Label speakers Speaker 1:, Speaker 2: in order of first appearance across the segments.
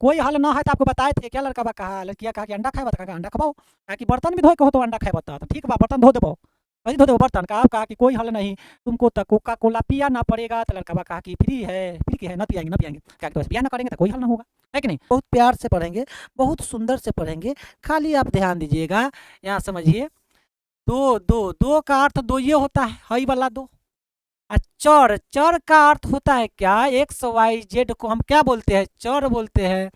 Speaker 1: कोई हल ना है तो आपको बताए थे क्या, लड़का बा कहा, लड़किया कहा कि अंडा खाए बता, कहा अंडा खबाओ, कहा कि बर्तन भी धोए के हो तो अंडा खाए बता, तो ठीक बा बर्तन धो देबो, वही धो देबो बर्तन, कहा कि कोई हल नहीं, तुमको तो कोका कोला पिया ना पड़ेगा, तो लड़का बा कहा कि फ्री है, फ्री की है, ना पियाएंगे ना पियाएंगे, कहा कि तो पिया ना करेंगे तो कोई हल ना होगा, है कि नहीं। बहुत प्यार से पढ़ेंगे, बहुत सुंदर से पढ़ेंगे, खाली आप ध्यान दीजिएगा, यहाँ समझिए। दो दो दो का अर्थ दो ये होता है, हई वाला दो। चर चर का अर्थ होता है क्या, एक्स वाई जेड को हम क्या बोलते हैं, चर बोलते हैं।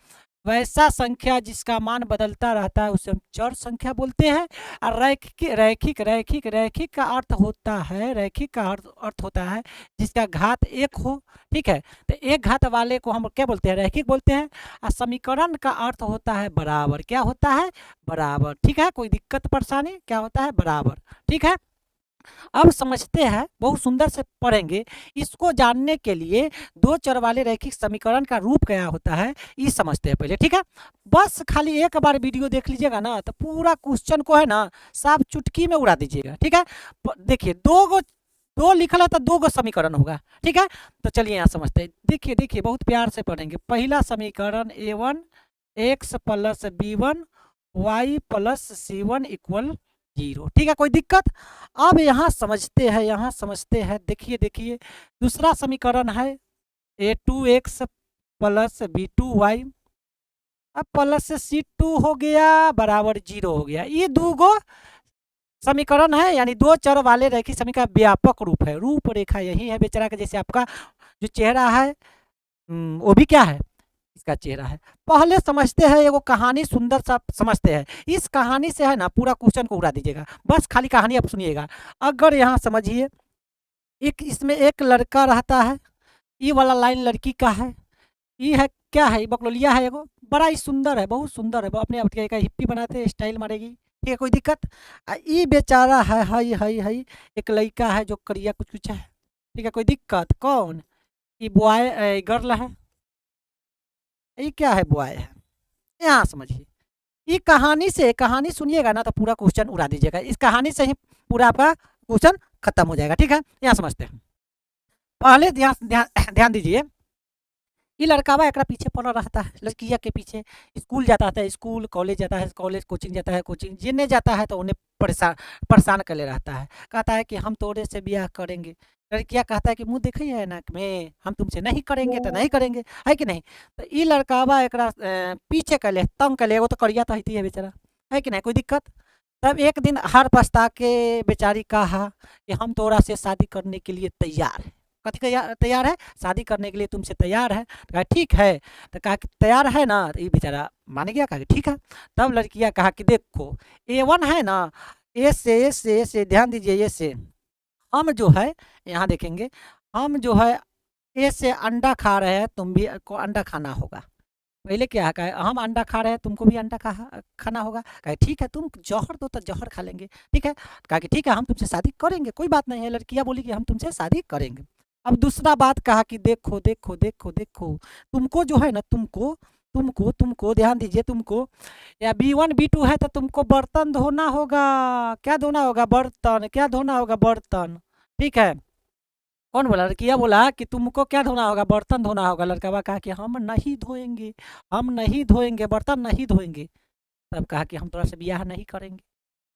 Speaker 1: वैसा संख्या जिसका मान बदलता रहता है उसे हम चर संख्या बोलते हैं। और रैखिक रैखिक रैखिक रैखिक का अर्थ होता है, रैखिक का अर्थ होता है जिसका घात एक हो, ठीक है, तो एक घात वाले को हम क्या बोलते हैं, रैखिक बोलते हैं। और समीकरण का अर्थ होता है बराबर, क्या होता है, बराबर, ठीक है, कोई दिक्कत परेशानी, क्या होता है, बराबर, ठीक है। अब समझते हैं, बहुत सुंदर से पढ़ेंगे। इसको जानने के लिए दो चर वाले रैखिक समीकरण का रूप क्या होता है ये समझते हैं पहले, ठीक है। बस खाली एक बार वीडियो देख लीजिएगा ना तो पूरा क्वेश्चन को है ना साफ चुटकी में उड़ा दीजिएगा, ठीक है। देखिए दो लिखल है तो दो गो समीकरण होगा, ठीक है। तो चलिए यहाँ समझते हैं, देखिए देखिए बहुत प्यार से पढ़ेंगे। पहला समीकरण a1 x plus b1 y plus c1 equal 0, ठीक है, कोई दिक्कत। अब यहाँ समझते हैं, यहाँ समझते हैं, देखिए देखिए दूसरा समीकरण है a2x प्लस b2y, अब प्लस c2 हो गया बराबर 0 हो गया। ये दो गो समीकरण है, यानी दो चर वाले रैखिक समीकरण का व्यापक रूप है, रूपरेखा यही है बेचारा का, जैसे आपका जो चेहरा है वो भी क्या है, इसका चेहरा है। पहले समझते हैं एगो कहानी, सुंदर सा समझते हैं, इस कहानी से है ना पूरा क्वेश्चन को उड़ा दीजिएगा, बस खाली कहानी आप सुनिएगा। अगर यहाँ समझिए एक इसमें एक लड़का रहता है, ये वाला लाइन लड़की का है, ये है क्या है, बकलोलिया है एगो, बड़ा ही सुंदर है, बहुत सुंदर है, अपने आप के हिप्पी बनाते स्टाइल मारेगी, ठीक है, कोई दिक्कत। ये बेचारा है हई हई हई, एक लड़का है जो करिया कुछ कुछ है, ठीक है, कोई दिक्कत। कौन, ये बॉय गर्ल है, ये क्या है, बॉय है। यहाँ समझिए, ये कहानी से, कहानी सुनिएगा ना तो पूरा क्वेश्चन उड़ा दीजिएगा, इस कहानी से ही पूरा आपका क्वेश्चन खत्म हो जाएगा, ठीक है। यहाँ समझते हैं, पहले ध्यान ध्यान ध्यान दीजिए। ये लड़कावा एक पीछे पड़ा रहता है, लड़किया के पीछे, स्कूल जाता है, स्कूल, कॉलेज जाता है, कॉलेज, कोचिंग जाता है, कोचिंग, जिन्हें जाता है तो उन्हें परेशान परेशान कर ले रहता है, कहता है कि हम तोरे से ब्याह करेंगे। लड़किया कहता है कि मुँह देखिए है ना में, हम तुमसे नहीं करेंगे तो नहीं करेंगे, है कि नहीं। तो ये लड़कावा एक पीछे कर ले, तंग कर ले, वो तो करिया तो है बेचारा, है कि नहीं, कोई दिक्कत। तब एक दिन हार पछता के बेचारी कहा कि हम तोरा से शादी करने के लिए तैयार है। कथी तैयार है, शादी करने के लिए तुमसे तैयार है, तो कहा ठीक है, तो कहा कि तैयार है ना, तो ये बेचारा मान गया, कहा कि ठीक है। तब लड़कियां कहा कि देखो A1 है ना, ए से ध्यान दीजिए, ए से हम जो है यहाँ देखेंगे, हम जो है ए से अंडा खा रहे हैं, तुम भी को अंडा खाना होगा। पहले क्या कहा, हम अंडा खा रहे हैं तुमको भी अंडा खाना होगा, कहे ठीक है, तुम जौहर दो तो जौहर खा लेंगे, ठीक है। कहा कि ठीक है हम तुमसे शादी करेंगे, कोई बात नहीं है। लड़कियां बोली कि हम तुमसे शादी करेंगे। अब दूसरा बात कहा कि देखो देखो देखो देखो, तुमको जो है ना, तुमको तुमको तुमको ध्यान दीजिए, तुमको या B1 B2 है तो तुमको बर्तन धोना होगा, क्या धोना होगा, बर्तन, क्या धोना होगा, बर्तन, ठीक है। कौन बोला, लड़किया बोला कि तुमको क्या धोना होगा, बर्तन धोना होगा। लड़का कहा कि हम नहीं धोएंगे, हम नहीं धोएंगे, बर्तन नहीं धोएंगे। तब कहा कि हम तोरा से ब्याह नहीं करेंगे।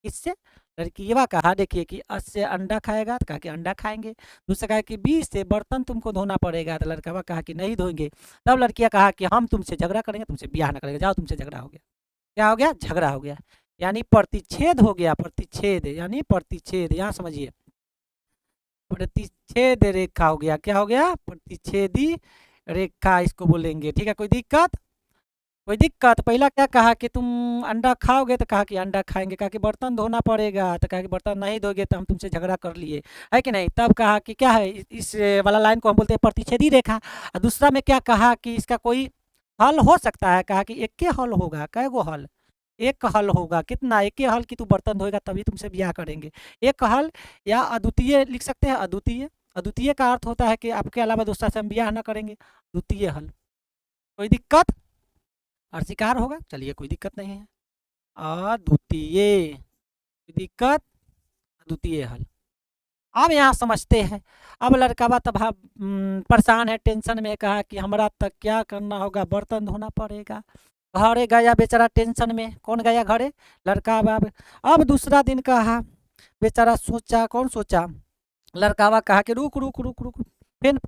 Speaker 1: इससे लड़किया कहा देखिए कि अ से अंडा खाएगा, तो कहा कि अंडा खाएंगे। दूसरा कहा कि बी से बर्तन तुमको धोना पड़ेगा, तो लड़का कहा कि नहीं धोएंगे। तब लड़कियां कहा कि हम तुमसे झगड़ा करेंगे, तुमसे ब्याह ना करेंगे, जाओ तुमसे झगड़ा हो गया। क्या हो गया, झगड़ा हो गया, यानी प्रतिच्छेद हो गया, प्रतिच्छेद यानी प्रतिच्छेद, यहाँ समझिए, प्रतिच्छेद रेखा हो गया, क्या हो गया, प्रतिच्छेदी रेखा इसको बोलेंगे, ठीक है, कोई दिक्कत, कोई दिक्कत। पहला क्या कहा कि तुम अंडा खाओगे, तो कहा कि अंडा खाएंगे, कहा कि बर्तन धोना पड़ेगा, तो कहा कि बर्तन नहीं धोगे तो हम तुमसे झगड़ा कर लिए, है कि नहीं। तब कहा कि क्या है, इस वाला लाइन को हम बोलते हैं प्रतिच्छेदी रेखा। और दूसरा में क्या कहा कि इसका कोई हल हो सकता है, कहा कि एक के हल होगा, कै गो हल, एक हल होगा, कितना, एक ही हल कि तू बर्तन धोएगा तभी तुमसे ब्याह करेंगे, एक हल। या अद्वितीय लिख सकते हैं, अद्वितीय, अद्वितीय का अर्थ होता है कि आपके अलावा दूसरा से हम ब्याह ना करेंगे, द्वितीय हल, कोई दिक्कत, और शिकार होगा, चलिए कोई दिक्कत नहीं है। अद्वितीय, कोई दिक्कत, अद्वितीय हल, अब यहाँ समझते हैं। अब लड़का बा तब परेशान है, टेंशन में, कहा कि हमरा तक क्या करना होगा, बर्तन धोना पड़ेगा। घरे गया बेचारा टेंशन में। कौन गया घरे? लड़का बा। अब दूसरा दिन कहा, बेचारा सोचा, कौन सोचा? लड़कावा कहा कि रुक रुक रुक रुक। फिर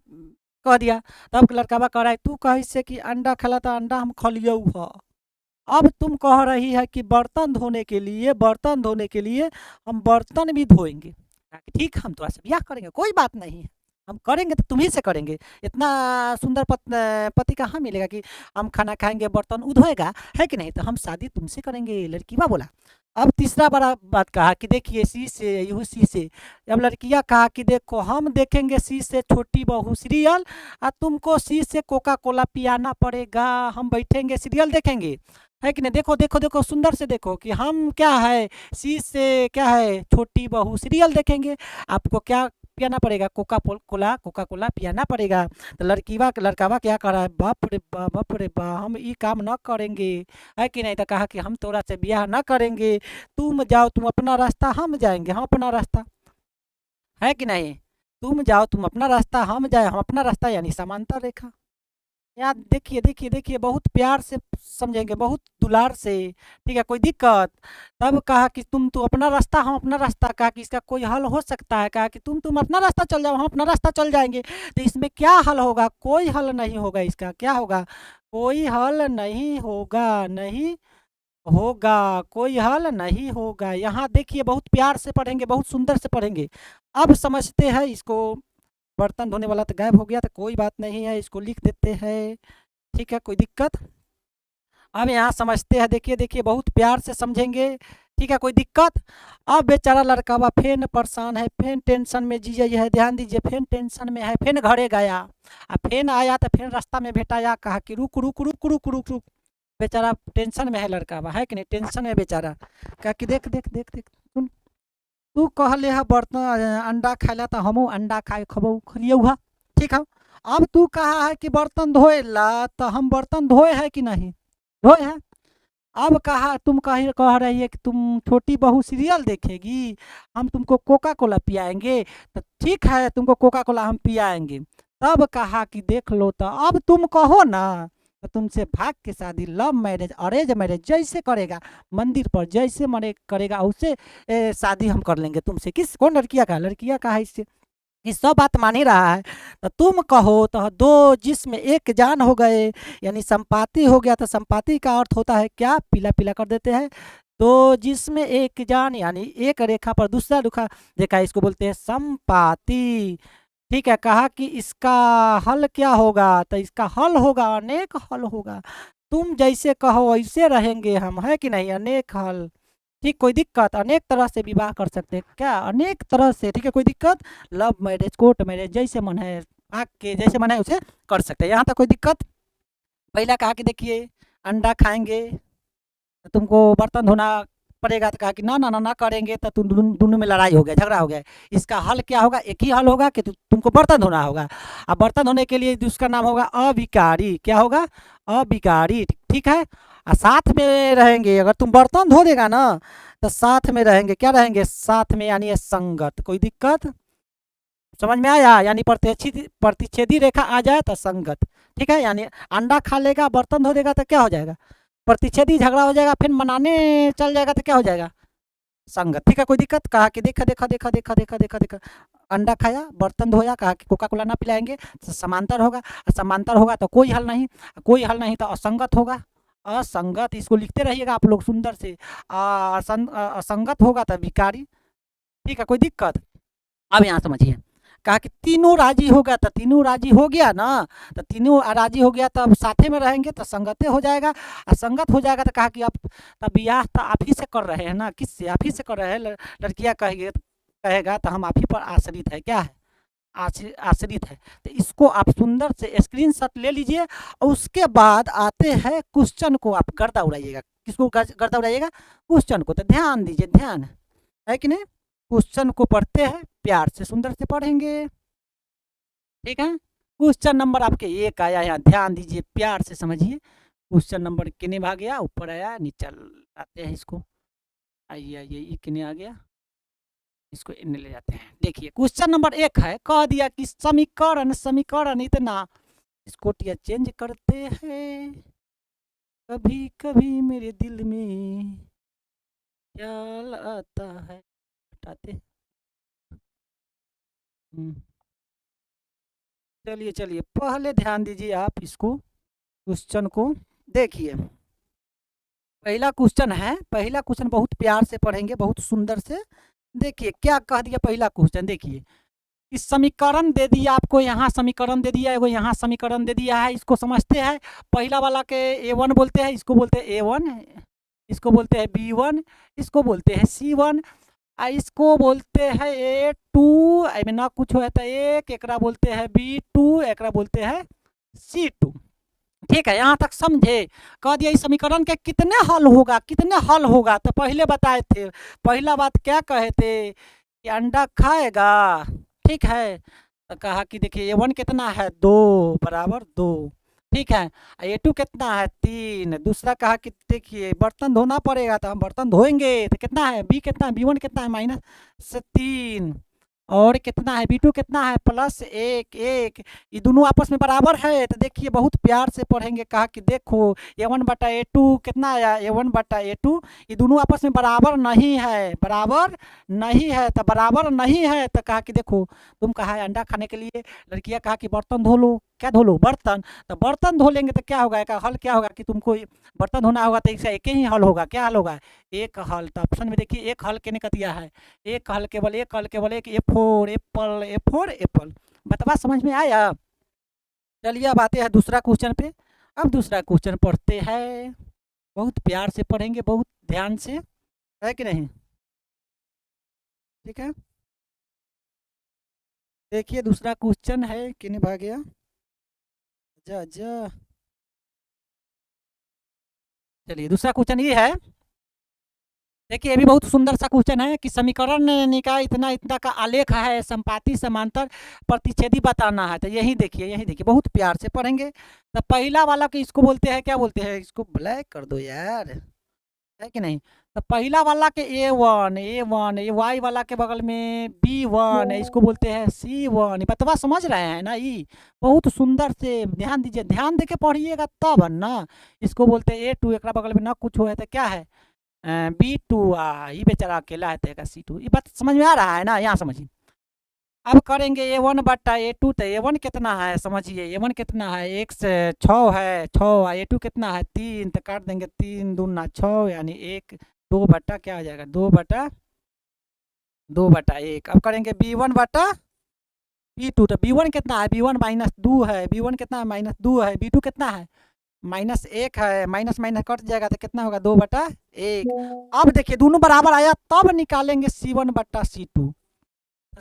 Speaker 1: कह दिया। तब लड़कावा कह रहा है, तू कही से कि अंडा खिला था, अंडा हम खलियऊ ह। अब तुम कह रही है कि बर्तन धोने के लिए हम बर्तन भी धोएंगे। कहा कि ठीक, हम थोड़ा सा ब्याह करेंगे, कोई बात नहीं है, हम करेंगे तो तुम्ही से करेंगे। इतना सुंदर पति कहाँ मिलेगा कि हम खाना खाएंगे बर्तन उ धोएगा, है कि नहीं? तो हम शादी तुमसे करेंगे, लड़कीवा बोला। अब तीसरा बड़ा बात कहा कि देखिए शीशे, यू शीशे। अब लड़कियां कहा कि देखो, हम देखेंगे शीशे छोटी बहू सीरियल, और तुमको शीशे कोका कोला पियाना पड़ेगा। हम बैठेंगे सीरियल देखेंगे, है कि नहीं? देखो देखो देखो, सुंदर से देखो कि हम क्या है, शीशे क्या है, छोटी बहू सीरियल देखेंगे, आपको क्या पियाना पड़ेगा? कोका कोला पियाना पड़ेगा। तो लड़कावा क्या कर रहा है, बाप रे बा, बाप रे बा, हम ये काम न करेंगे, है कि नहीं? तो कहा कि हम तोरा से ब्याह न करेंगे, तुम जाओ, तुम अपना रास्ता, हम जाएंगे हम अपना रास्ता, है कि नहीं? तुम जाओ, तुम अपना रास्ता, हम जाए हम अपना रास्ता, यानी समांतर रेखा। यहाँ देखिए देखिए देखिए, बहुत प्यार से समझेंगे, बहुत दुलार से। ठीक है, कोई दिक्कत? तब कहा कि तुम अपना रास्ता, हम अपना रास्ता। कहा कि इसका कोई हल हो सकता है? कहा कि तुम अपना रास्ता चल जाओ, हम अपना रास्ता चल जाएंगे। तो इसमें क्या हल होगा? कोई हल नहीं होगा इसका। क्या होगा? कोई हल नहीं होगा, नहीं होगा, कोई हल नहीं होगा। यहाँ देखिए, बहुत प्यार से पढ़ेंगे, बहुत सुंदर से पढ़ेंगे। अब समझते हैं इसको। बर्तन धोने वाला तो गायब हो गया, तो कोई बात नहीं है, इसको लिख देते हैं। ठीक है, कोई दिक्कत? अब यहाँ समझते हैं, देखिए देखिए, बहुत प्यार से समझेंगे। ठीक है, कोई दिक्कत? अब बेचारा लड़का बा फेन परेशान है, फेन टेंशन में जी है, ध्यान दीजिए, फेन टेंशन में है, फेन घरे गया। फेन आया तो फिर रास्ता में भेटाया, कहा कि रुक रुक रुक रुक रुक रुक। बेचारा टेंशन में है लड़का बा, है कि नहीं? टेंशन में बेचारा। कहा कि देख देख देख देख, सुन, तू कहले है बर्तन अंडा खाएला, तो हमू अंडा खाए खबऊ खलियऊ हा। ठीक है। अब तू कहा है कि बर्तन धोएला, तो हम बर्तन धोए है कि नहीं? धोए हैं। अब कहा, तुम कह रही है कि तुम छोटी बहू सीरियल देखेगी, हम तुमको कोका कोला पियाएंगे। तो ठीक है, तुमको कोका कोला हम पियाएंगे। तब कहा कि देख लो, तो अब तुम कहो ना, तो तुमसे भाग के शादी, लव मैरिज अरेंज मैरिज जैसे करेगा, मंदिर पर जैसे मरे करेगा, उससे शादी हम कर लेंगे तुमसे। किस कौन? लड़किया का है इससे, ये सब बात मान ही रहा है। तो तुम कहो तो दो जिस्म एक जान हो गए, यानी संपाति हो गया। तो संपाति का अर्थ होता है क्या? पीला पीला कर देते हैं। दो जिस्म एक जान, यानी एक रेखा पर दूसरा रेखा, इसको बोलते हैं संपाति। ठीक है। कहा कि इसका हल क्या होगा? तो इसका हल होगा, अनेक हल होगा। तुम जैसे कहो वैसे रहेंगे हम, है कि नहीं? अनेक हल। ठीक, कोई दिक्कत? अनेक तरह से विवाह कर सकते हैं क्या? अनेक तरह से। ठीक है, कोई दिक्कत? लव मैरिज, कोर्ट मैरिज, जैसे मन है, भाग के जैसे मन है उसे कर सकते हैं। यहाँ तक कोई दिक्कत? पहला कहा कि देखिए, अंडा खाएंगे तो तुमको बर्तन धोना पड़ेगा। तो कहा कि ना ना ना ना करेंगे तो तुम दोनों में लड़ाई हो गया, झगड़ा हो गया। इसका हल क्या होगा? एक ही हल होगा कि तुमको बर्तन धोना होगा। अब बर्तन धोने के लिए उसका नाम होगा अविकारी। क्या होगा? अविकारी। ठीक है। और साथ में रहेंगे, अगर तुम बर्तन धो देगा ना, तो साथ में रहेंगे। क्या रहेंगे? साथ में, यानी संगत। कोई दिक्कत? समझ में आया? यानी प्रतिच्छेदी रेखा आ जाए तो संगत। ठीक है, यानी अंडा खा लेगा, बर्तन धो देगा, तो क्या हो जाएगा? प्रतिच्छेदी झगड़ा हो जाएगा। फिर मनाने चल जाएगा तो क्या हो जाएगा? संगत। ठीक है, कोई दिक्कत? कहा कि देखा देखा देखा देखा देखा देखा देखा, अंडा खाया, बर्तन धोया, कहा कि कोका कोला ना पिलाएंगे, तो समांतर होगा। समांतर होगा तो कोई हल नहीं, कोई हल नहीं तो असंगत होगा। असंगत, इसको लिखते रहिएगा आप लोग सुंदर से। असंगत होगा तो विकारी। ठीक है, कोई दिक्कत? अब यहाँ समझिए। कहा कि तीनों राजी होगा, तो तीनों राजी हो गया ना, तो तीनों राजी हो गया, तब साथे में रहेंगे तो संगते हो जाएगा। और संगत हो जाएगा तो कहा कि अब तब ब्याह तो आप ही से कर रहे हैं ना, किससे? आप ही से कर रहे हैं। लड़कियां कहेगा तो हम आप ही पर आश्रित है। क्या है? आश्रित है। तो इसको आप सुंदर से स्क्रीनशॉट ले लीजिए, और उसके बाद आते हैं क्वेश्चन को। आप गर्दा उड़ाइएगा। किसको गर्दा उड़ाइएगा? क्वेश्चन को। तो ध्यान दीजिए, ध्यान है कि नहीं? क्वेश्चन को पढ़ते हैं, प्यार से सुंदर से पढ़ेंगे। ठीक है। क्वेश्चन नंबर आपके एक आया, यहाँ ध्यान दीजिए, प्यार से समझिए। क्वेश्चन नंबर कितने भाग गया? ऊपर आया, नीचे आते हैं इसको। आइए आइए, ये कितने आ गया? इसको इन्हें ले जाते हैं। देखिए क्वेश्चन नंबर 1 है, कह दिया कि समीकरण समीकरण इतना, इसको टिया चेंज करते हैं। कभी कभी मेरे दिल में ख्याल आता है, हटाते हैं। चलिए चलिए पहले ध्यान दीजिए आप इसको क्वेश्चन को देखिए। पहला क्वेश्चन है, पहला क्वेश्चन बहुत प्यार से पढ़ेंगे, बहुत सुंदर से। देखिए क्या कह दिया पहला क्वेश्चन, देखिए इस समीकरण दे दिया आपको, यहाँ समीकरण दे दिया है, वो यहाँ समीकरण दे दिया है। इसको समझते हैं, पहला वाला के A1 बोलते हैं, इसको बोलते हैं A1, इसको बोलते हैं B1, इसको बोलते हैं C1, इसको बोलते हैं A2, में ना कुछ है तो एक, एकरा बोलते हैं B2, एकरा बोलते हैं C2। ठीक है, यहाँ तक समझे। कह दिया इस समीकरण के कितने हल होगा, कितने हल होगा, तो पहले बताए थे। पहला बात क्या कहे थे कि अंडा खाएगा, ठीक है। तो कहा कि देखिए A1 कितना है 2 बराबर 2, ठीक है। A2 कितना है 3। दूसरा कहा कि देखिए बर्तन धोना पड़ेगा, तो हम बर्तन धोएंगे, तो कितना है B कितना है B1 कितना है -3, और कितना है B2 कितना है +1 1। ये दोनों आपस में बराबर है, तो देखिए बहुत प्यार से पढ़ेंगे। कहा कि देखो A1 बटा A2 कितना आया, A1 बटा A2, ये दोनों आपस में बराबर नहीं है, बराबर नहीं है। तो बराबर नहीं है तो कहा कि देखो तुम कहा है अंडा खाने के लिए, लड़कियां कहा कि बर्तन धो लो। क्या धो लो, बर्तन। तो बर्तन धो लेंगे तो क्या होगा, हल क्या होगा कि तुमको बर्तन धोना होगा, तो इसका एक ही हल होगा। क्या हल होगा, एक हल। तो ऑप्शन में देखिए एक हल कितने का दिया है, एक हल केवल एक हल केवल एक, A4 एप्पल A4 एप्पल। बतवा समझ में आया। चलिए अब आते हैं दूसरा क्वेश्चन पे। अब दूसरा क्वेश्चन पढ़ते हैं, बहुत प्यार से पढ़ेंगे, बहुत ध्यान से, है कि नहीं। ठीक है, देखिए दूसरा क्वेश्चन है, किन्ने भाग गया, जा जा। चलिए दूसरा क्वेश्चन ये है, देखिए ये भी बहुत सुंदर सा क्वेश्चन है कि समीकरण निकाय इतना इतना का आलेख है, संपाती समांतर प्रतिच्छेदी बताना है। तो यही देखिए, यही देखिए, बहुत प्यार से पढ़ेंगे। तो पहला वाला कि इसको बोलते हैं, क्या बोलते हैं, इसको ब्लैक कर दो यार, है कि नहीं। तो पहला वाला के A1 ये Y वाला के बगल में B1, इसको बोलते हैं C1। बतवा समझ रहे हैं ना, ये बहुत सुंदर से ध्यान दीजिए, ध्यान दे के पढ़िएगा तब ना। इसको बोलते हैं A2, एक बगल में ना कुछ हो है तो क्या है B2। ये बेचारा अकेला है तो C2। ये बात समझ में आ रहा है ना, यहाँ समझिए। अब करेंगे A1 बटा A2, तो A1 कितना है समझिए, A1 कितना है 1 से 6 है 6, A2 कितना है 3, तो काट देंगे 3 दूना 6, यानी 1 2 बटा क्या हो जाएगा 2 बटा 1। अब करेंगे B1 बटा B2, तो B1 कितना है B1 -2 है, B1 कितना है -2 है, B2 कितना है -1 है, माइनस माइनस कट जाएगा तो कितना होगा 2 बटा 1। अब देखिए दोनों बराबर आया, तब निकालेंगे C1 बटा C2।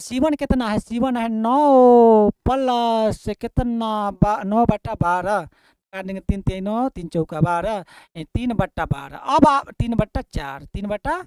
Speaker 1: C1 कितना है, C1 है 9 प्लस कितना 9 बटा 12, काट देंगे 3 3 9 3 चौका 12, 3 बटा 12। अब आप 3 बटा 4, 3 बटा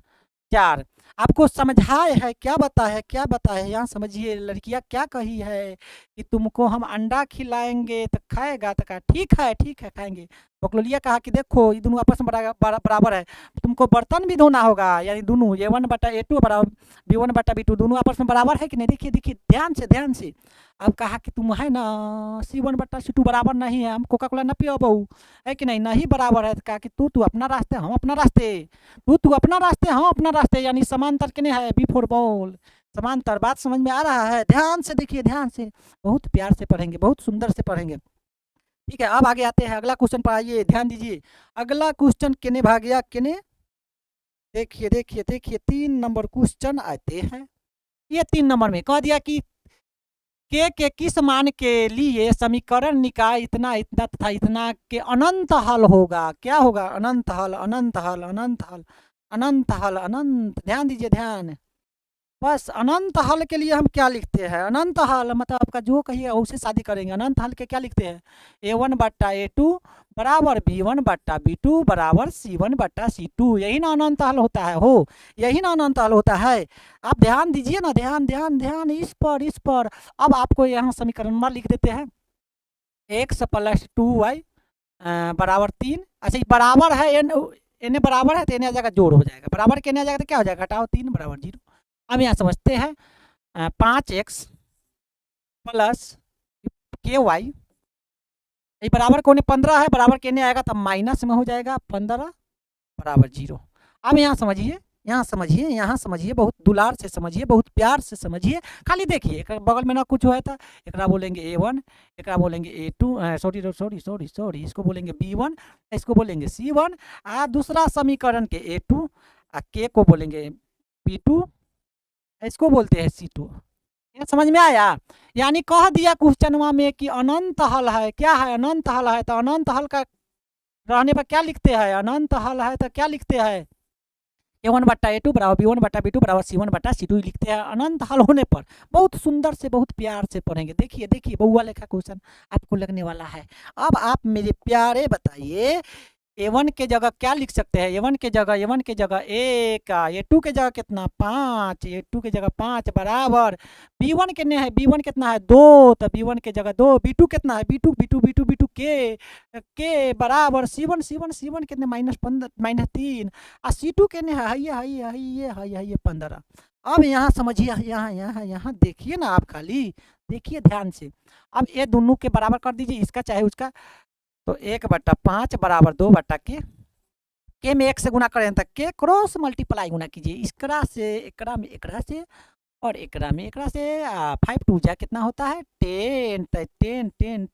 Speaker 1: 4 आपको समझाए है, क्या बताए है, क्या बताए है, यहाँ समझिए। लड़कियाँ क्या कही है कि तुमको हम अंडा खिलाएंगे तो खाएगा, तो कहा ठीक है खाएंगे। बकलोलिया कहा कि देखो ये दोनों आपस में बराबर है, तुमको बर्तन भी धोना होगा, यानी दोनों A1 बटा A2 बराबर B1 बटा B2, दोनों आपस में बराबर है कि नहीं। देखिए देखिए ध्यान से ध्यान से। अब कहा कि तुम है ना C1 बटा C2 बराबर नहीं है, हम कोका कोला न पियो बहू, है कि नहीं, नहीं बराबर है। तो कहा कि तू अपना रास्ते हम अपना रास्ते, तू अपना रास्ते हम अपना रास्ते, यानी समांतर किने है B4 बॉल, समांतर। बात समझ में आ रहा है, ध्यान से देखिए, ध्यान से, बहुत प्यार से पढ़ेंगे, बहुत सुंदर से पढ़ेंगे। ठीक है, अब आगे आते हैं, अगला क्वेश्चन पर आइए, ध्यान दीजिए। अगला क्वेश्चन किने भाग गया, किने, देखिए देखिए देखिए 3 नंबर क्वेश्चन आते हैं। ये 3 नंबर में कह दिया कि के किस मान के लिए समीकरण निकाय इतना इतना तथा इतना के अनंत हल होगा। क्या होगा, अनंत हल अनंत हल अनंत हल अनंत हल अनंत। ध्यान दीजिए, ध्यान। बस अनंत हल के लिए हम क्या लिखते हैं, अनंत हल मतलब आपका जो कहिएगा उससे शादी करेंगे। अनंत हल के क्या लिखते हैं, A1 बट्टा A2 बराबर B1 बट्टा B2 बराबर C1 बट्टा C2। यही ना अनंत हल होता है, हो यही ना अनंत हल होता है। आप ध्यान दीजिए ना, ध्यान ध्यान ध्यान, इस पर इस पर। अब आपको यहाँ समीकरण नंबर लिख देते हैं, x + 2y बराबर 3। अच्छा ये बराबर है, n बराबर है तो n आ जाएगा जोड़ हो जाएगा, बराबर के n आ जाएगा तो क्या हो जाएगा, घटाओ 3 बराबर 0। अब यहाँ समझते हैं 5x प्लस के वाई ये बराबर कोने 15 है, बराबर केने आएगा तब माइनस में हो जाएगा 15 बराबर 0। अब यहाँ समझिए, यहाँ समझिए, यहाँ समझिए, बहुत दुलार से समझिए, बहुत प्यार से समझिए। खाली देखिए एक बगल में ना कुछ हुआ था, एक बोलेंगे A1, एक बोलेंगे A2, sorry sorry sorry sorry, इसको बोलेंगे B1, इसको बोलेंगे C1, दूसरा समीकरण के A2, के को बोलेंगे B2, इसको बोलते हैं C2। ये समझ में आया? यानी कह दिया क्वेश्चनवा में कि अनंत हल है। क्या है? अनंत हल है। तो अनंत हल का रहने पर क्या लिखते हैं? अनंत हल है तो क्या लिखते हैं? A1 बट्टा A2 बराबर B1 बट्टा B2 बराबर C1 बट्टा C2 लिखते हैं अनंत हल होने पर। बहुत सुंदर से, बहुत प्यार से पढ़ेंगे। देखिए देखिए बउआ लेखा क्वेश्चन आपको लगने वाला है। अब आप मेरे प्यारे बताइए A1 के जगह क्या लिख सकते हैं? A1 के जगह 1, A2 के जगह कितना 5, A2 के जगह 5 बराबर B1 कितने है? B1 कितना है 2, तो B1 के जगह 2, B2 कितना है? B2 के बराबर C1 कितने -3 और C2 कितने है? ये 15। अब यहाँ समझिए, यहाँ देखिए ना, आप खाली देखिए ध्यान से। अब ये दोनों के बराबर कर दीजिए, इसका चाहे उसका। तो 1/5 बराबर 2 के में 1 से गुना करें तो के क्रॉस मल्टीप्लाई गुना कीजिए, इसकरा से एकरा में एकरा से और एकरा में एकरा से। 5 2 जा कितना होता है 10, तो 10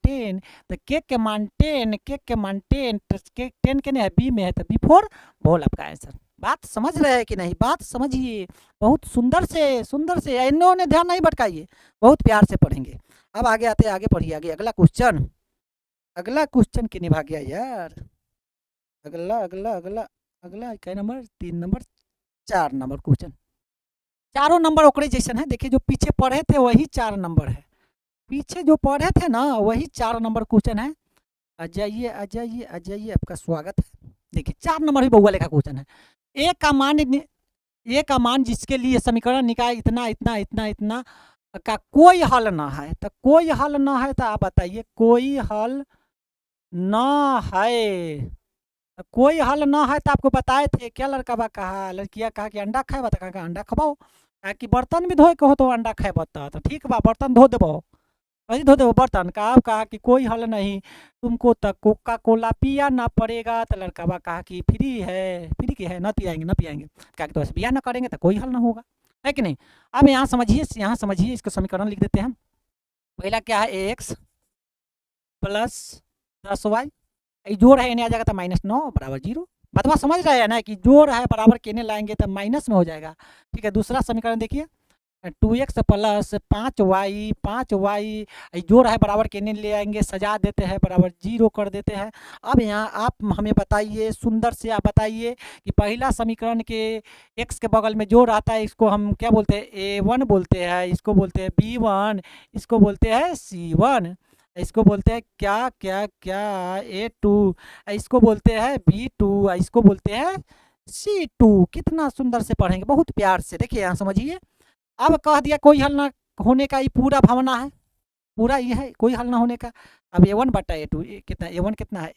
Speaker 1: तो के के मान 10, तो के 10 के है बी में है तो B4 बोल आपका आंसर। बात समझ रहे हैं कि नहीं? बात समझिए, बहुत सुंदर से इन्होंने ध्यान नहीं भटकाइए, बहुत प्यार से पढ़ेंगे। अब आगे आते, आगे पढ़िए, आगे अगला क्वेश्चन के निभा गया यार। अगला क्या नंबर? 3 number, 4 number question. चारों नंबर ओकरे जैसन है। देखिए जो पीछे पढ़े थे वही 4 नंबर है, पीछे जो पढ़े थे ना वही 4 नंबर क्वेश्चन है। आ जाइए, आपका स्वागत है। देखिए 4 नंबर ही बउआ लेखा क्वेश्चन है। ए का मान जिसके लिए समीकरण निकाय इतना इतना इतना इतना का कोई हल ना है, तो कोई हल ना है तो आप बताइए कोई हल ना है। कोई हल ना है तो आपको बताए थे, क्या लड़का बा कहा, लड़किया कहा कि अंडा खाए बता, कहा अंडा खबाओ, कहा कि बर्तन भी धोए के हो तो अंडा खाए बता, तो ठीक बा बर्तन धो देबो, वही धो देबो बर्तन। कहा कि कोई हल नहीं, तुमको तक कोका कोला पिया ना पड़ेगा, तो लड़का बा कहा कि फ्री की है, ना पियाएंगे। कहा कि तो ऐसे पिया ना करेंगे तो कोई हल ना होगा, है कि नहीं? अब यहाँ समझिए, इसको समीकरण लिख देते हैं। पहला क्या है एक्स प्लस 10y, जोड़ है इन्हें आ जाएगा तो -9 बराबर 0। बतवा समझ रहे हैं ना कि जोड़ है बराबर केने लाएंगे तो माइनस में हो जाएगा। ठीक है, दूसरा समीकरण देखिए 2x प्लस 5y जोड़ है बराबर केने ले आएंगे, सजा देते हैं बराबर 0 कर देते हैं। अब यहाँ आप हमें बताइए, सुंदर से आप बताइए कि पहला समीकरण के x के बगल में जोड़ आता है, इसको हम क्या बोलते हैं? A1 बोलते हैं, इसको बोलते हैं B1, इसको बोलते हैं C1, इसको बोलते हैं क्या A2, इसको बोलते हैं B2, इसको बोलते हैं C2। कितना सुंदर से पढ़ेंगे, बहुत प्यार से। देखिए यहाँ समझिए, अब कह दिया कोई हल ना होने का, ये पूरा भावना है, पूरा ये है कोई हल ना होने का। अब A1 बटा A2 कितना, A1 कितना है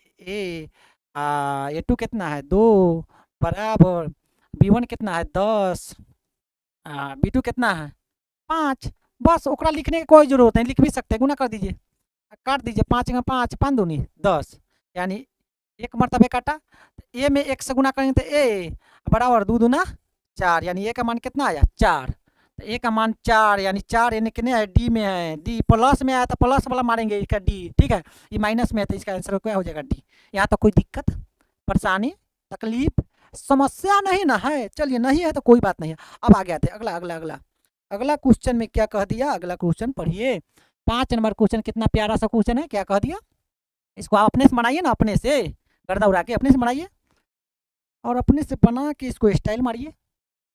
Speaker 1: A2 कितना है 2 बराबर B1 कितना है 10, B2 कितना है 5। बस ओकरा लिखने की कोई जरूरत नहीं, लिख भी सकते हैं, गुना कर दीजिए, काट दीजिए, 5 में 5 5 दूनी 10, यानी एक मरतबे काटा। ए में 1 से गुना करेंगे तो ए बराबर 2 दूना 4, यानी ए का मान कितना आया 4। तो ए का मान 4, यानी 4 यानी कितने है डी में है, डी प्लस में आया तो प्लस वाला मारेंगे इसका डी, ठीक है। ये माइनस में है तो इसका आंसर क्या हो जाएगा डी। यहाँ तो कोई दिक्कत, परेशानी, तकलीफ, समस्या नहीं ना है? चलिए नहीं है तो कोई बात नहीं है। अब आगे आते अगला क्वेश्चन में क्या कह दिया, अगला क्वेश्चन पढ़िए। 5 नंबर क्वेश्चन कितना प्यारा सा क्वेश्चन है, क्या कह दिया? इसको आप अपने से बनाइए ना, अपने से गर्दा उड़ा के अपने से बनाइए और अपने से बना के इसको स्टाइल मारिए।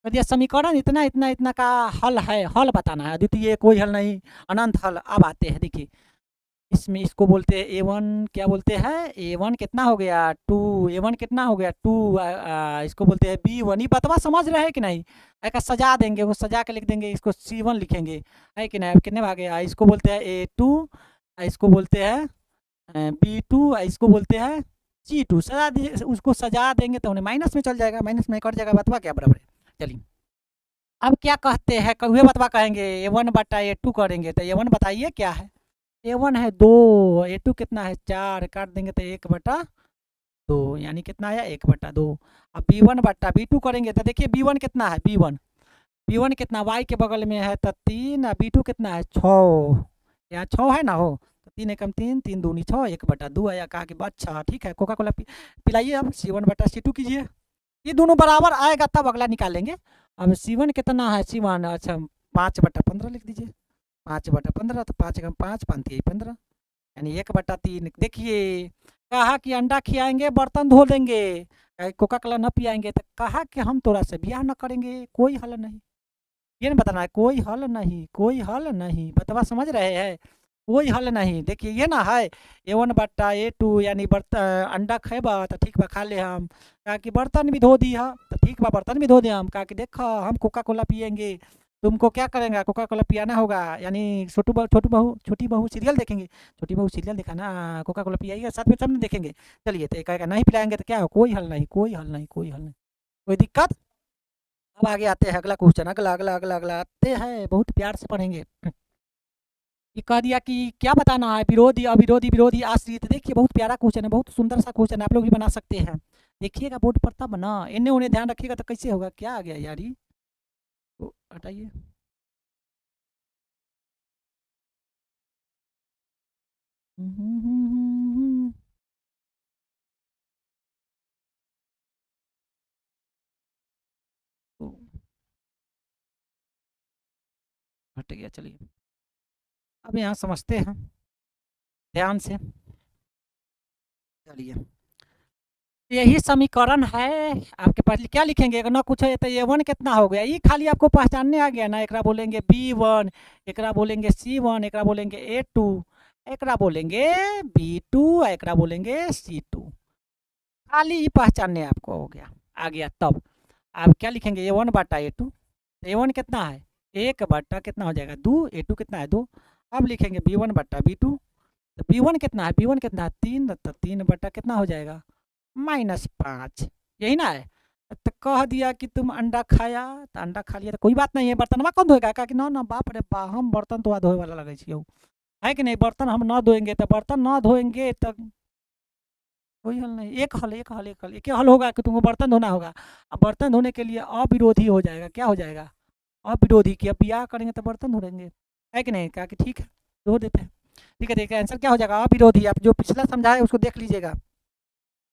Speaker 1: कह दिया समीकरण इतना इतना इतना का हल है, हल बताना है, अद्वितीय कोई हल नहीं, अनंत हल। अब आते हैं, देखिए इसमें इसको बोलते हैं A1, क्या बोलते हैं A1 कितना हो गया 2, A1 कितना हो गया 2, इसको बोलते हैं B1। ये बतवा समझ रहे हैं कि नहीं? एक सजा देंगे, वो सजा के लिख देंगे, इसको C1 लिखेंगे, है कि नहीं? कितने भागे, इसको बोलते हैं A2, इसको बोलते हैं B2, इसको बोलते हैं C2। सजा दीजिए, उसको सजा देंगे तो उन्हें माइनस में चल जाएगा, माइनस में कट जाएगा, बतवा क्या बराबर है। चलिए अब क्या कहते हैं, कौए बतवा कहेंगे A1/A2 करेंगे तो A1 बताइए क्या है। A1 है 2, A2 कितना है 4, काट देंगे तो 1/2, यानी कितना आया 1/2। अब B1/B2 करेंगे तो देखिए B1 कितना है, B1 कितना y के बगल में है तो 3, B2 कितना है 6, यहाँ 6 है ना हो, तो 3 एकम 3, 3 दूनी 6, 1/2 आया। कहा कि अच्छा ठीक है, कोका कोला पिलाइए। अब C1/C2 कीजिए, ये दोनों बराबर आएगा तब अगला निकालेंगे। अब C1 कितना है, C1 अच्छा 5/15 लिख दीजिए, 5/15 तो 5 एकम 5, 5 15, यानी 1/3। देखिए कहा कि अंडा खिलाएंगे बर्तन धो देंगे, कोका कोला न पियाएंगे तो कहा कि हम तोरा से ब्याह न करेंगे, कोई हल नहीं। ये नहीं बताना है, कोई हल नहीं, कोई हल नहीं, बतवा समझ रहे हैं, कोई हल नहीं। देखिए ये ना है A1/A2, यानी अंडा खेबा तो ठीक बा खा ले हम, कहा कि बर्तन भी धो दी है तो ठीक बा बर्तन भी धो दे हम, कहा कि देखो हम कोका कोला पियेंगे, तुमको क्या करेंगे कोका कोला पियाना होगा, यानी छोटी बहू सीरियल देखेंगे, छोटी बहू सीरियल देखा ना, कोका कोला पियाइएगा साथ में सब नहीं देखेंगे। चलिए तो कहेगा नहीं पिलाएंगे तो क्या हो, कोई हल नहीं, कोई हल नहीं, कोई हल नहीं, कोई दिक्कत। अब आगे आते हैं अगला क्वेश्चन, अगला अगला अगला अगला आते हैं, बहुत प्यार से पढ़ेंगे। ये कह दिया कि क्या बताना है, विरोधी अविरोधी विरोधी आश्रित। देखिए बहुत प्यारा क्वेश्चन है, बहुत सुंदर सा क्वेश्चन है, आप लोग भी बना सकते हैं। देखिएगा बोर्ड पर तब ना, इन्हें उन्हें ध्यान रखिएगा तो कैसे होगा, क्या आ गया यार ये, तो हटाइए। तो हट गया, चलिए अब यहाँ समझते हैं ध्यान से। चलिए यही समीकरण है आपके पास, क्या लिखेंगे अगर ना कुछ है तो A1 कितना हो गया, ये खाली आपको पहचानने आ गया ना, एकरा बोलेंगे B1, एकरा बोलेंगे C1, एकरा बोलेंगे A2, एकरा बोलेंगे B2, एकरा बोलेंगे C2, खाली ये पहचानने आपको हो गया, आ गया। तब आप क्या लिखेंगे A1/A2, A1 कितना है 1 कितना हो जाएगा 2, A2 कितना है 2। अब लिखेंगे B1/B2, तो B1 कितना है, B1 कितना है 3, तो 3 कितना हो जाएगा -5, यही ना है। तो कह दिया कि तुम अंडा खाया तो अंडा खा लिया तो कोई बात नहीं है, बर्तनवा कौन धोएगा, कहा कि ना ना बाप रे बा हम बर्तन तो धोए वाला लगे छिए, है कि नहीं, बर्तन हम ना धोएंगे तो बर्तन ना धोएंगे तो कोई हल नहीं। एक हल, एक हल, एक हल, एक हल होगा कि तुमको बर्तन धोना होगा। अब बर्तन धोने के लिए अविरोधी हो जाएगा, क्या हो जाएगा अविरोधी, कि अब ब्याह करेंगे तो बर्तन धो देंगे, है कि नहीं, कहा कि ठीक है धो देते हैं। ठीक है, देखिए आंसर क्या हो जाएगा अविरोधी, आप जो पिछला समझाए उसको देख लीजिएगा।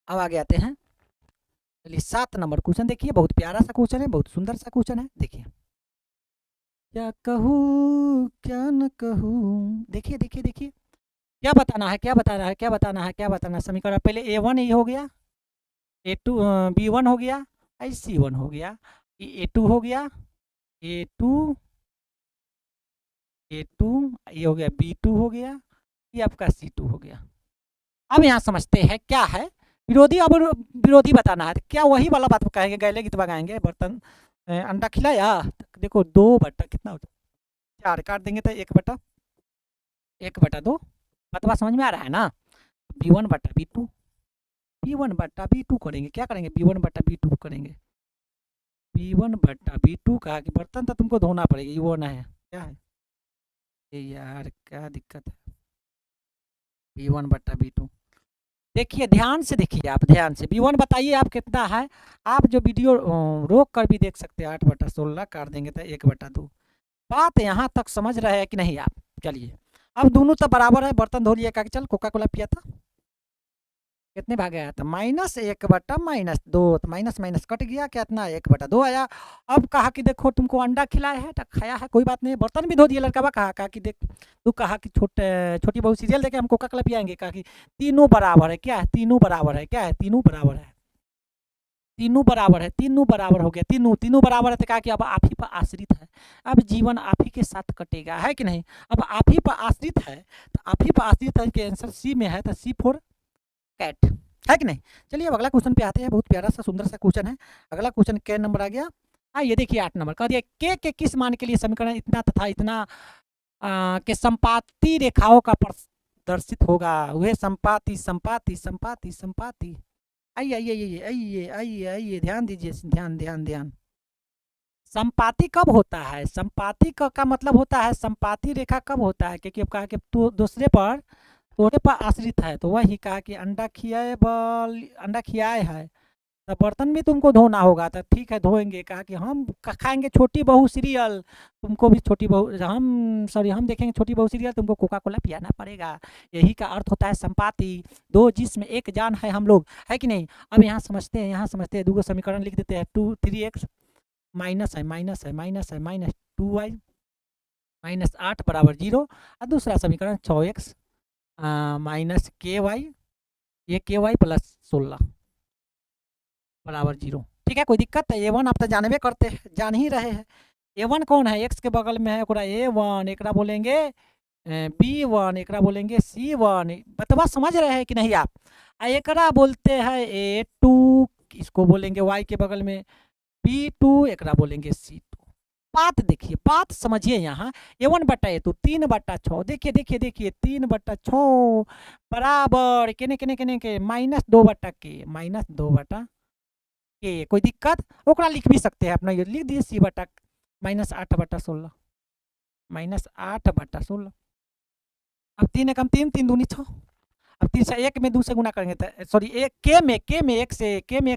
Speaker 1: अब आगे आते हैं, चलिए 7 नंबर क्वेश्चन देखिए, बहुत प्यारा सा क्वेश्चन है, बहुत सुंदर सा क्वेश्चन है। देखिए क्या कहूँ क्या न कहूँ, देखिए देखिए देखिए क्या बताना है, क्या बताना है, क्या बताना है, क्या बताना है, समीकरण पहले A1 ये हो गया, A2 B1 हो गया, C1 हो गया, ये A2 हो गया, A2 A2 ये हो गया B2 हो गया, ये आपका C2 हो गया। अब यहाँ समझते हैं क्या है विरोधी, अब विरोधी बताना है, क्या वही वाला बात कहेंगे, गैले गीत बगाएंगे, बर्तन अंडा खिलाया, देखो 2 कितना होता है 4, काट देंगे तो 1/2, बतवा समझ में आ रहा है ना। B1/B2, B1/B2 करेंगे, क्या करेंगे B1/B2 करेंगे, B1/B2 कहा कि बर्तन तो तुमको धोना पड़ेगा, ये वो ना है क्या है ये यार, क्या दिक्कत है, B1/B2। देखिए ध्यान से देखिए, आप ध्यान से B1 बताइए आप कितना है, आप जो वीडियो रोक कर भी देख सकते हैं, 8/16 काट देंगे तो 1/2। बात यहाँ तक समझ रहे हैं कि नहीं आप। चलिए अब दोनों तो बराबर है, बर्तन धो लिया, का चल कोका कोला पिया था, कितने भागे आया था -1/-2, तो माइनस माइनस कट गया, कितना 1/2 आया। अब कहा कि देखो तुमको अंडा खिलाया है तो खाया है, कोई बात नहीं, बर्तन भी धो दिया लड़का, कहा कि देख तू कहा कि छोटी बहू सीरियल देखे हम कोका कोला पियाएंगे, कहा कि तीनों बराबर है, क्या है तीनों बराबर है, क्या है तीनों बराबर है, तीनों बराबर है, तीनों बराबर हो गया, तीनों तीनों बराबर है तो कहा कि अब आप ही पर आश्रित है, अब जीवन आप ही के साथ कटेगा, है कि नहीं, अब आप ही पर आश्रित है तो आप ही पर आश्रित है कि आंसर सी में है, तो C फॉर कैट, है कि नहीं। चलिए अब अगला क्वेश्चन पे आते हैं, बहुत प्यारा सा सुंदर सा क्वेश्चन है। अगला क्वेश्चन क्या नंबर आ गया, हाँ ये देखिए 8 नंबर, कह दिया के किस मान के लिए समीकरण इतना तथा इतना के संपाती रेखाओं का प्रदर्शित होगा, वह संपाती संपाती संपाती संपाती, आइए आइए आइए आइए आइए आइए, ध्यान दीजिए, ध्यान ध्यान ध्यान, संपाती कब होता है? संपाती का मतलब होता है, संपाती रेखा कब होता है? क्योंकि अब कहा कि तू दूसरे पर तोरे पर आश्रित है, तो वही कहा कि अंडा खियाए बल अंडा खियाए है, तो बर्तन भी तुमको धोना होगा। तो ठीक है धोएंगे। कहा कि हम खाएंगे छोटी बहू सीरियल, तुमको भी छोटी बहू हम देखेंगे छोटी बहू सीरियल, तुमको कोका कोला पियाना पड़ेगा। यही का अर्थ होता है संपाति। दो जिस्म एक जान है हम लोग, है कि नहीं? अब यहाँ समझते हैं, दो समीकरण लिख देते हैं। 2 3x माइनस है माइनस है माइनस है माइनस 2y माइनस 8 बराबर 0। और दूसरा समीकरण 6x माइनस ky, ये ky प्लस 16 बराबर 0। ठीक है, कोई दिक्कत है? A1 आप तो जानबे करते हैं, जान ही रहे हैं। A1 कौन है? x के बगल में है, ओकरा A1 एकरा बोलेंगे B1, एकरा बोलेंगे C1। बतवा समझ रहे हैं कि नहीं आप? एकरा बोलते हैं A2, इसको बोलेंगे y के बगल में B2, एकरा बोलेंगे C2। पात देखिए, पात समझिए यहाँ। A1 बटा A2 3/6। देखिए देखिए देखिए 3/6 बराबर केने केने केने के -2/k। कोई दिक्कत? ओकरा लिख भी सकते हैं अपना, ये लिख दिए C बटा -8/16 -8/16। अब 3 एकम 3 3 दूनी 6। अब 3 से 1 में 2 से गुना करेंगे तो सॉरी एक के में 1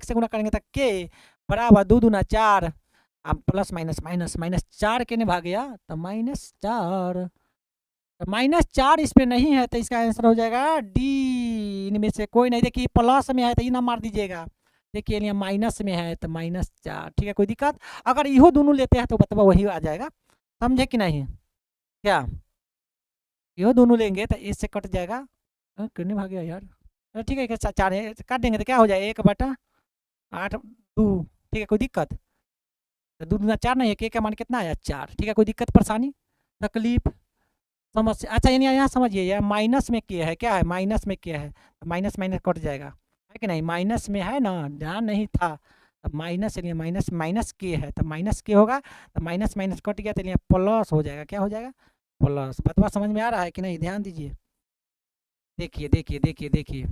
Speaker 1: से गुना करेंगे तो के बराबर 2 दूना 4। अब प्लस माइनस माइनस माइनस 4 के ने भाग गया तो -4। तो -4 इसमें नहीं है, तो इसका आंसर हो जाएगा डी। इनमें से कोई नहीं। देखिए प्लस में है तो ये ना मार दीजिएगा। देखिए यहाँ माइनस में है तो -4। ठीक है, कोई दिक्कत? अगर इहो दोनों लेते हैं तो बतवा वही आ जाएगा। समझे कि नहीं? क्या इहो दोनों लेंगे तो इससे कट जाएगा। कितने भाग गया यार? ठीक है, 4 काट देंगे तो क्या हो जाएगा 1/8 2। ठीक है, कोई दिक्कत? तो 2 दूना 4 नहीं है, के का मान कितना आया 4। ठीक है, कोई दिक्कत परेशानी तकलीफ समस्या? अच्छा यानी यहाँ समझिए, यह माइनस में के है, क्या है माइनस में के है, तो माइनस माइनस कट जाएगा, है कि नहीं? माइनस में है ना, ध्यान नहीं था। अब माइनस यानी माइनस माइनस के है तो माइनस के होगा, तो माइनस माइनस कट गया तो यहाँ प्लस हो जाएगा। क्या हो जाएगा? प्लस। बतवा समझ में आ रहा है कि नहीं? ध्यान दीजिए। देखिए देखिए देखिए देखिए,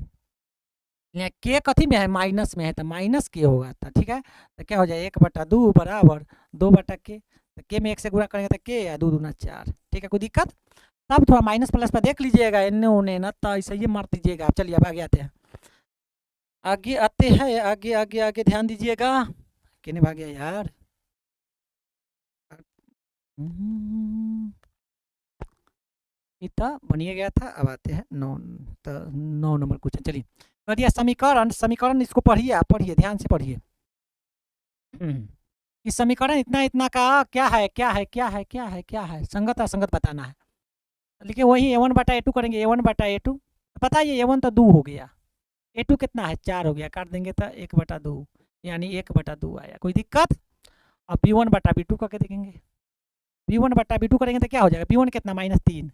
Speaker 1: यहाँ के कथी में है? माइनस में है, तो माइनस के होगा। तो ठीक है, तो क्या हो जाए 1/2 बराबर 2/k। तो के में 1 से गुणा करेंगे तो के या 2 दूना 4। ठीक है, कोई दिक्कत? तब थोड़ा माइनस प्लस पर देख लीजिएगा, इन्ने उन्ने ना तो ऐसे ही मार दीजिएगा। चलिए अब आगे आते हैं, आगे आते हैं, आगे आगे आगे ध्यान दीजिएगा। किने भाग गया यार? इतना बनिए गया था। अब आते हैं 9, तो 9 नंबर क्वेश्चन। चलिए कर दिया समीकरण। समीकरण इसको पढ़िए, आप पढ़िए, ध्यान से पढ़िए। इस समीकरण इतना इतना का क्या है क्या है क्या है क्या है क्या है, संगत असंगत बताना है। लेकिन वही A1/A2 करेंगे। A1/A2 बताइए, A1 तो 2 हो गया, A2 कितना है 4 हो गया, काट देंगे तो 1/2 यानी 1/2 आया। कोई दिक्कत? अब B1/B2 करके देखेंगे। B1/B2 करेंगे तो क्या हो जाएगा? B1 कितना -3,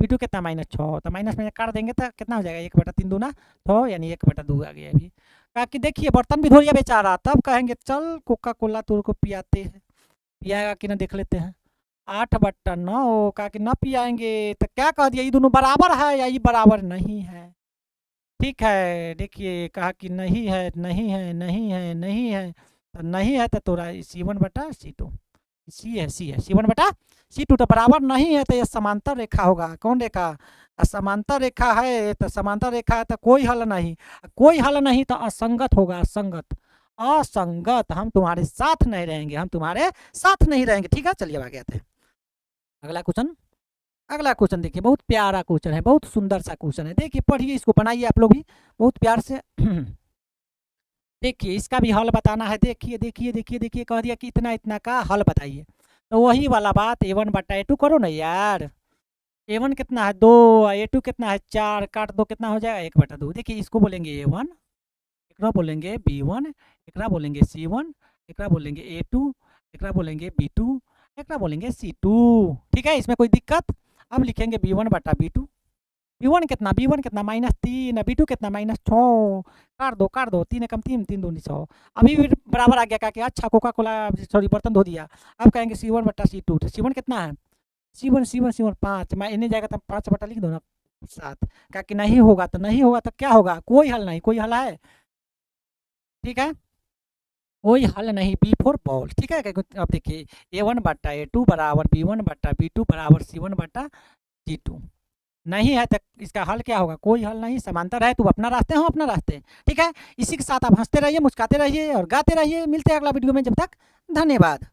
Speaker 1: B2 कितना -6। तो माइनस में काट देंगे तो कितना हो जाएगा? 1/3 दूना 6 यानी 1/2 आ गया। अभी कहा कि देखिए बर्तन भी धो लिया बेचारा, तब कहेंगे चल कोका कोला तुर को पियाते हैं, पियाएगा कि ना देख लेते हैं। 8/9 कहा कि ना पियाएंगे, तो क्या कह दिया? ये दोनों बराबर है या ये बराबर नहीं है? ठीक है, देखिए कहा कि नहीं है नहीं है नहीं है नहीं है, तो नहीं है तो तोरा C1/C2 C1/C2 तो बराबर नहीं है, तो ये समांतर रेखा होगा। कौन रेखा? समांतर रेखा है, तो समांतर रेखा है तो कोई हल नहीं, कोई हल नहीं तो असंगत होगा। असंगत असंगत, हम तुम्हारे साथ नहीं रहेंगे, हम तुम्हारे साथ नहीं रहेंगे। ठीक है, चलिए आगे आते हैं। अगला क्वेश्चन, अगला क्वेश्चन देखिए, बहुत प्यारा क्वेश्चन है, बहुत सुंदर सा क्वेश्चन है। देखिए पढ़िए, इसको बनाइए आप लोग भी बहुत प्यार से। देखिए इसका भी हल बताना है। देखिए देखिए देखिए देखिए, कह दिया कि इतना इतना का हल बताइए, तो वही वाला बात A1/A2 करो ना यार। A1 कितना है 2, A2 कितना है 4, काट दो कितना हो जाएगा 1/2। देखिए इसको बोलेंगे A1, एकरा बोलेंगे B1, एकरा बोलेंगे C1, एकरा बोलेंगे A2, एकरा बोलेंगे B2, एकरा बोलेंगे C2। ठीक है, इसमें कोई दिक्कत? अब लिखेंगे B1/B2। B1 कितना -3, B2 कितना -6। काट दो 3 एकम 3 3 दूनी 6। अभी भी बराबर आ गया। क्या कि अच्छा कोका कोला सॉरी बर्तन धो दिया। अब कहेंगे C1/C2, तो C1 कितना है? C1 5, मैं इन्हें जाएगा तो 5 बटा लिख दो ना 7। क्या कि नहीं होगा तो नहीं होगा, तो क्या होगा? कोई हल नहीं, कोई हल है? ठीक है, कोई हल नहीं, बी फॉर बॉल, ठीक है। अब देखिए A1 बट्टा A2 बराबर B1 बट्टा B2 बराबर C1 बट्टा C2। नहीं है तो इसका हल क्या होगा? कोई हल नहीं, समांतर है, तुम अपना रास्ते, हम अपना रास्ते, ठीक है। इसी के साथ आप हंसते रहिए, मुस्कुराते रहिए और गाते रहिए। मिलते हैं अगला वीडियो में, जब तक धन्यवाद।